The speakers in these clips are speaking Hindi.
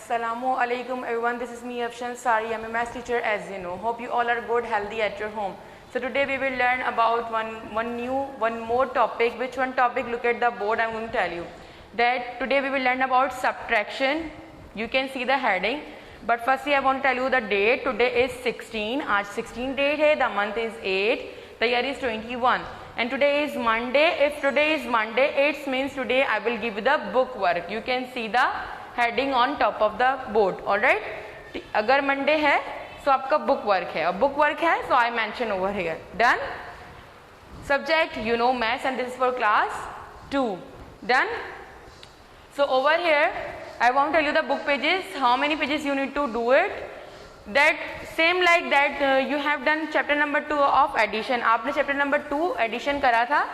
Assalamu alaikum everyone, this is me Afshan Sari. I'm a math teacher as you know. Hope you all are good, healthy at your home. So today we will learn about one more topic. Which one topic? Look at the board, I'm going to tell you. That today we will learn about subtraction. You can see the heading. But firstly I want to tell you the date. Today is 16. आज 16 date है. The month is 8. The year is 21. And today is Monday. If today is Monday, it means today I will give you the book work. You can see the heading on top of the board. Alright? अगर Monday है तो आपका book work है और book work है so I mention over here. Done? Subject you know maths and this is for class 2. Done? So over here I want to tell you the book pages. How many pages you need to do it? That same like that you have done chapter number 2 of addition. आपने chapter number 2 addition करा था.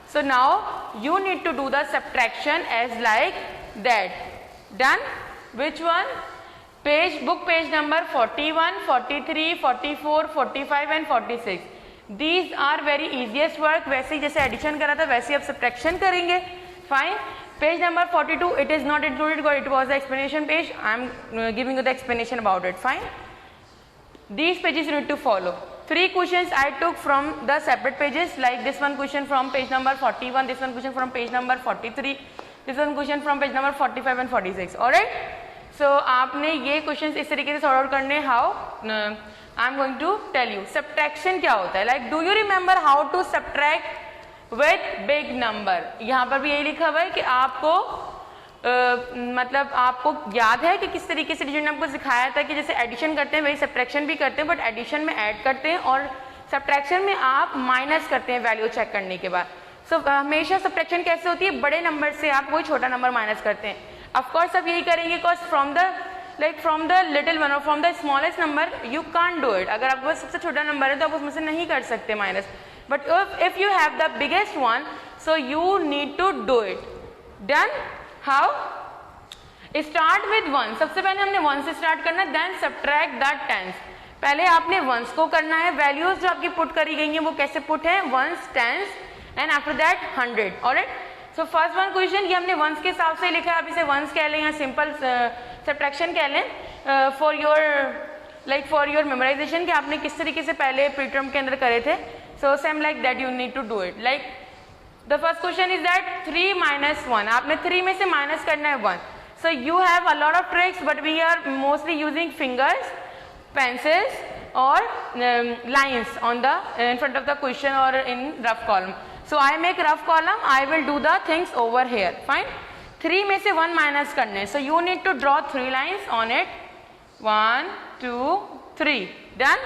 So now you need to do the subtraction as like that. Done? Which one? Book page number 41, 43, 44, 45 and 46. These are very easiest work. वैसे ही जैसे addition करा था वैसे ही अब subtraction करेंगे. Fine. Page number 42 it is not included because it was the explanation page. I am giving you the explanation about it. Fine. These pages you need to follow. 3 questions I took from the separate pages, like this one question from page number 41, this one question from page number 43, this one question from page number 45 and 46. Alright? So आपने ये questions इस तरीके से sort out करने. How? I am going to tell you. Subtraction क्या होता है? Like do you remember how to subtract with big number? यहाँ पर भी यही लिखा हुआ है कि आपको मतलब आपको याद है कि किस तरीके से टीचर ने आपको सिखाया था कि जैसे एडिशन करते हैं वही सब्ट्रैक्शन भी करते हैं, बट एडिशन में ऐड करते हैं और सब्ट्रैक्शन में आप माइनस करते हैं वैल्यू चेक करने के बाद. सो हमेशा सब्ट्रैक्शन कैसे होती है? बड़े नंबर से आप कोई छोटा नंबर माइनस करते हैं. ऑफकोर्स आप यही करेंगे because from the little one और from the smallest number you can't do it. अगर आपके पास सबसे छोटा नंबर है तो आप उसमें से नहीं कर सकते minus, but if you have the biggest one so you need to do it. Done? How? Start with 1. सबसे पहले हमने 1 से स्टार्ट करना है. Then subtract the tens. पहले आपने ones को करना है. वैल्यूज जो आपकी पुट करी गई हैं वो कैसे पुट है? Ones, tens and after that 100. Alright? So first one question ये हमने ones के हिसाब से लिखा है. आप इसे ones कह लें या simple subtraction कह लें for your memorization कि आपने किस तरीके से पहले pre-term के अंदर करे थे. So same like that you need to do it. Like the first question is that 3 minus 1. आपने 3 में से माइनस करना है 1. So you have a lot of tricks but we are mostly using fingers, pencils or lines on the in front of the question or in rough column. So I make rough column. I will do the things over here. Fine. 3 में से 1 माइनस करने. So you need to draw 3 lines on it. 1, 2, 3. Done?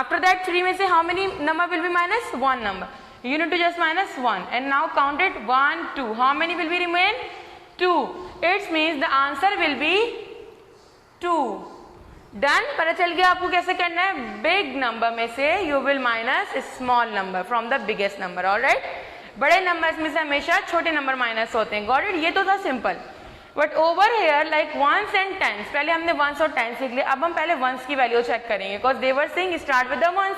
After that 3 में से how many number will be minus? 1 number. You need to just minus 1 and now count it 1, 2. How many will be remain? 2. It means the answer will be 2. Done? पता चल गया आपको कैसे करना है? Big number में से you will minus small number from the biggest number. Alright? बड़े numbers में से हमेशा छोटे number minus होते हैं. Got it? ये तो था simple. But over here like ones and tens. पहले हमने ones और tens सीख लिया. अब हम पहले ones की value check करेंगे because they were saying start with the ones.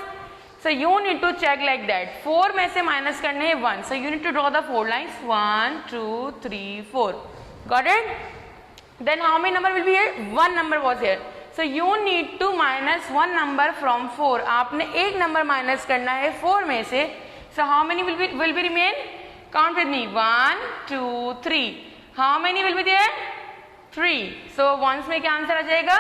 So you need to check like that. 4 में से माइनस करने हैं 1. So you need to draw the 4 lines. 1, 2, 3, 4. Got it? Then how many number will be here? 1 number was here. So you need to minus 1 number from 4. आपने एक नंबर माइनस करना है 4 में से. So how many will be remain? Count with me. 1, 2, 3. How many will be there? 3. So ones में क्या आंसर आ जाएगा?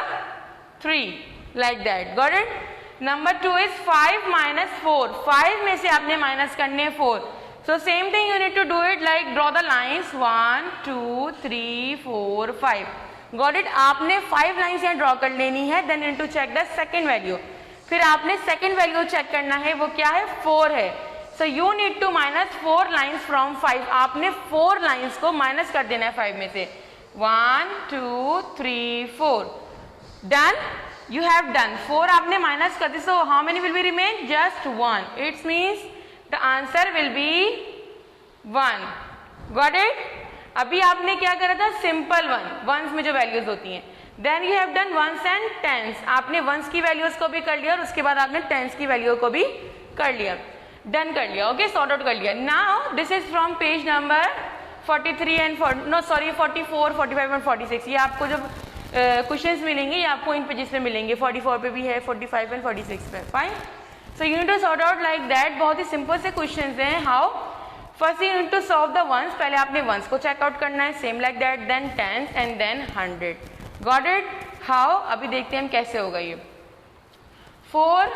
3. Like that. Got it? Number 2 is 5 minus 4. 5 में से आपने माइनस करने 4. So same thing you need to do it like draw the lines 1, 2, 3, 4, 5. Got it? आपने 5 lines यहाँ draw कर लेनी है. Then you need to check the second value. फिर आपने second value check करना है. वो क्या है? 4 है. So you need to minus 4 lines from 5. आपने 4 lines को माइनस कर देना है 5 में से. 1, 2, 3, 4. Done? You have done. 4 आपने माइनस कर दी. So how many will be remain? Just 1. It means the answer will be 1. Got it? अभी आपने क्या करा था? Simple one. Ones में जो values होती हैं. Then you have done ones and tens. आपने ones की values को भी कर लिया और उसके बाद आपने tens की value को भी कर लिया. Done कर लिया. Okay, sort out कर लिया. Now this is from page number 43 and 44, 45 and 46. ये आपको जब क्वेश्चंस मिलेंगे, ये आपको इन पेजेस पे मिलेंगे, 44 पे भी है, 45 एंड 46 पे. Fine. So you need to sort out like that. बहुत ही सिंपल से क्वेश्चंस हैं. How? First you need to solve the ones. पहले आपने वंस को चेकआउट करना है, same like that, then tens and then 100. Got it? How? अभी देखते हैं हम कैसे होगा ये. 4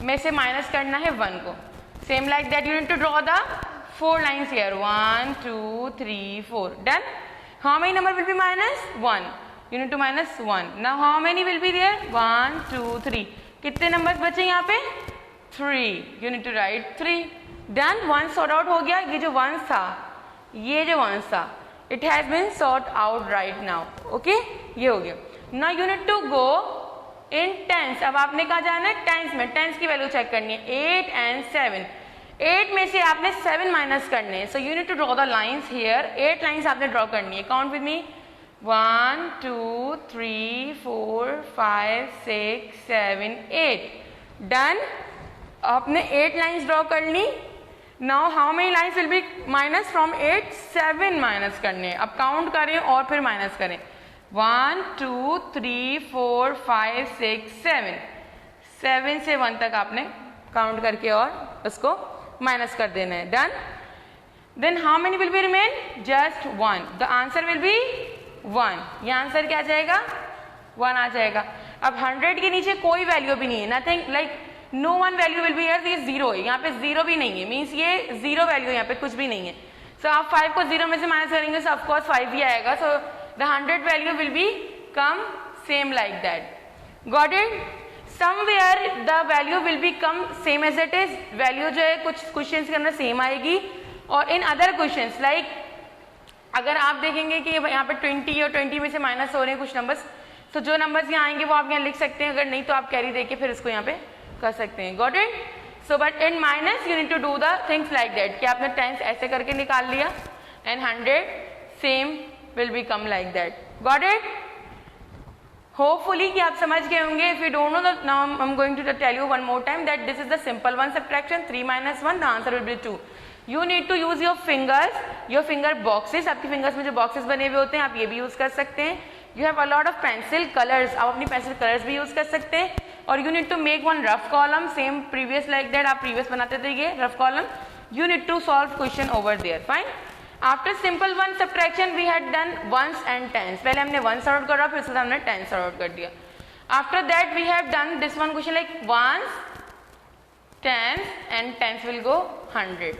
में से माइनस करना है 1 को, same like that you need to draw the 4 lines here, 1 2 3 4. Done. How many number will be minus? 1. You need to minus 1. Now how many will be there? 1 2 3. कितने नंबर्स बचे यहाँ पे? 3. You need to write 3. Done. 1 sort out हो गया. ये जो 1 था, ये जो 1 था, it has been sort out right now. Okay? ये हो गया. Now you need to go in tens. अब आपने कहाँ जाना है? टेंस में. टेंस की वैल्यू चेक करनी है. 8 and 7. 8 में से आपने 7 माइनस करने हैं. So you need to draw the lines here. 8 lines आपने ड्रॉ करनी है. Count with me. 1 2 3 4 5 6 7 8. डन. आपने 8 लाइन्स ड्रॉ कर ली. Now how many lines will be minus from 8? 7 minus करने. अब काउंट करें और फिर माइनस करें. 1 2 3 4 5 6 7. 7 से 1 तक आपने काउंट करके और उसको माइनस कर देना है. Done. Then how many will be remain? Just 1. The answer will be 1. ये आंसर क्या आ जाएगा? 1 आ जाएगा. अब 100 के नीचे कोई वैल्यू भी नहीं है. Nothing like no one value will be here. ये 0 है. यहाँ पे 0 भी नहीं है. मीन्स ये 0 वैल्यू यहाँ पे कुछ भी नहीं है. सो आप 5 को 0 में से माइनस करेंगे तो ऑफकोर्स 5 ही आएगा. So the 100 value will be come same like that. Got it? Somewhere the value will be come same as it is. Value जो है कुछ क्वेश्चंस के अंदर सेम आएगी और इन अदर क्वेश्चंस लाइक अगर आप देखेंगे कि यहाँ पे 20 और 20 में से माइनस हो रहे हैं कुछ नंबर्स, तो जो नंबर्स यहाँ आएंगे वो आप यहाँ लिख सकते हैं. अगर नहीं तो आप कैरी देके फिर इसको यहाँ पे कर सकते हैं. Got it? So but in minus you need to do the things like that कि आपने टेंस ऐसे करके निकाल लिया and 100 same will be come like that. Got it? Hopefully कि आप समझ गए होंगे. If you don't know that now I am going to tell you one more time that this is the simple one subtraction. 3 minus 1, the answer will B 2. You need to use your fingers, your finger boxes. आपकी फिंगर्स में जो बॉक्सेस बने हुए होते हैं आप ये भी यूज कर सकते हैं. You have a lot of pencil colours. आप अपनी पेंसिल कलर्स भी यूज कर सकते हैं. और you need to make one rough column same previous like that. आप प्रीवियस बनाते थे ये rough column. You need to solve question over there. Fine. After simple one subtraction we had done ones and tens. पहले हमने वंस सॉर्ट करा फिर उसके बाद हमने टेंस सॉर्ट कर दिया. After that we have done this one question like ones, tens and tens will go 100.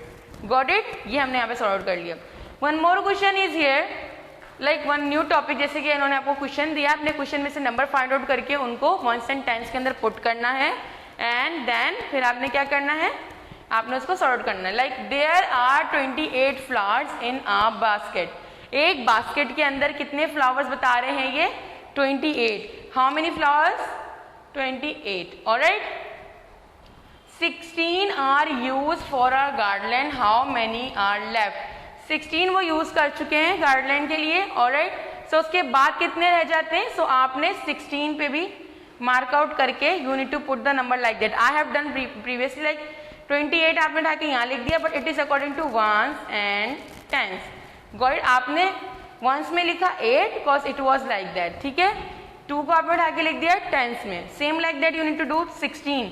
Got it? ये हमने यहाँ पे सॉल्व आउट कर लिया. One more question is here like one new topic. जैसे कि इन्होंने आपको क्वेश्चन दिया, अपने क्वेश्चन में से नंबर फाइंड आउट करके उनको वंस एंड टेंस के अंदर पुट करना है एंड देन फिर आपने क्या करना है? आपने उसको सॉल्व आउट करना है. Like there are 28 flowers in a basket. एक बास्केट के अंदर कितने फ्लावर्स बता रहे हैं ये? 28. How many flowers? 28. Alright. 16 are used for a garland. How many are left? 16 वो यूज कर चुके हैं गार्डलैंड के लिए. Alright. So उसके बाद कितने रह जाते हैं? So आपने 16 पे भी मार्क आउट करके you need to put the number like that. I have done previously like 28 आपने उठा के यहाँ लिख दिया but it is according to ones and tens. Got it? आपने ones में लिखा 8 because it was like that. ठीक है. 2 को आपने उठा के लिख दिया टेंस में. Same like that you need to do 16.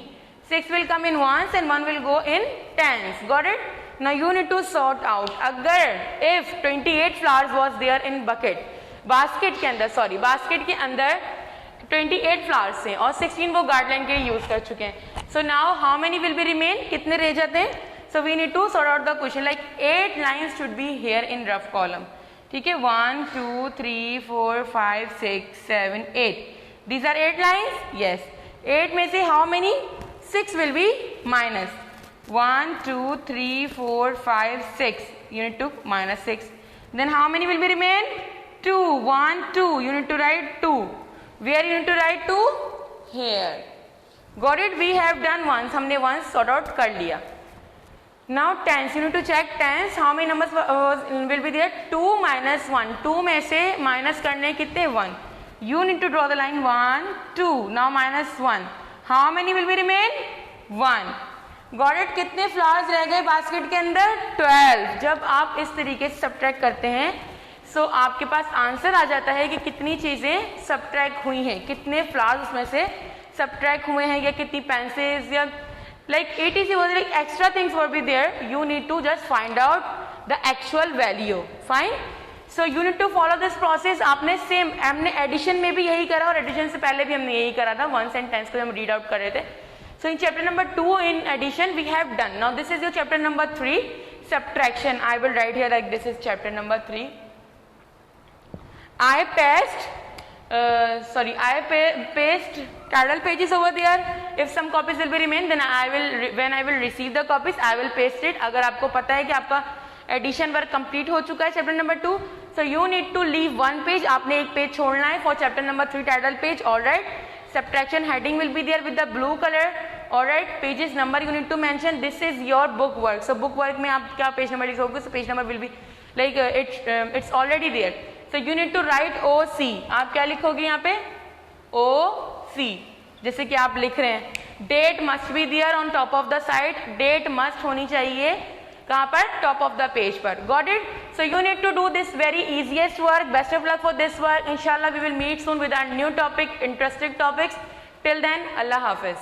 6 will come in once and 1 will go in tens. Got it? Now you need to sort out. अगर if 28 flowers was there in bucket, basket के अंदर, सॉरी बास्केट के अंदर 28 फ्लावर्स हैं और 16 वो गार्डलैंड के लिए यूज कर चुके हैं. So now how many will be remain? कितने रह जाते हैं? So we need to sort out the question. Like 8 lines should be here in rough column. ठीक है. 1 2 3 4 5 6 7 8. These are 8 lines. Yes. 8 में से how many? 6 will be minus. 1 2 3 4 5 6. You need to minus 6. Then how many will be remain? 2. 1 2. You need to write 2. Where you need to write 2? Here. Got it? We have done once. हमने once sort out कर लिया. Now tens, you need to check tens. How many numbers will be there? 2 minus 1. 2 में से minus करने कितने? 1. You need to draw the line 1 2. Now minus 1. How many will be remain? 1. Got it? कितने फ्लावर्स रह गए बास्केट के अंदर? 12. जब आप इस तरीके से सब्ट्रैक्ट करते हैं सो आपके पास आंसर आ जाता है कि कितनी चीज़ें सब्ट्रैक्ट हुई हैं, कितने फ्लावर्स उसमें से सब्ट्रैक्ट हुए हैं, या कितनी पेंसिल्स, या like etc was like extra things will be there. You need to just find out the actual value. Fine. So you need to follow this process. आपने सेम हमने एडिशन में भी यही करा और एडिशन से पहले भी हमने यही करा था, वंस एंड टेंस को हम रीड आउट कर रहे थे. So in chapter number 2 in addition we have done. Now this is your chapter number 3, subtraction. I will write here like this is chapter number 3. I paste title pages over there. If some copies will be remain, then when I will receive the copies, I will paste it. अगर आपको पता है कि आपका एडिशन वर्क कंप्लीट हो चुका है chapter number 2, so you need to leave one page. आपने एक पेज छोड़ना है for chapter number 3 title page. Alright, subtraction heading will be there with the blue color. Alright, pages number you need to mention. This is your book work. So book work में आप क्या पेज नंबर लिखोगे? So page number will be like it's already there. So you need to write OC. आप क्या लिखोगे यहाँ पे? OC. जैसे कि आप लिख रहे हैं date must be there on top of the side. Date must होनी चाहिए कहाँ पर? टॉप ऑफ द पेज पर. Got it? So you need to do this very easiest work. Best of luck for this work. इंशाल्लाह we will meet soon with our new topic, interesting topics. Till then, अल्लाह हाफिज.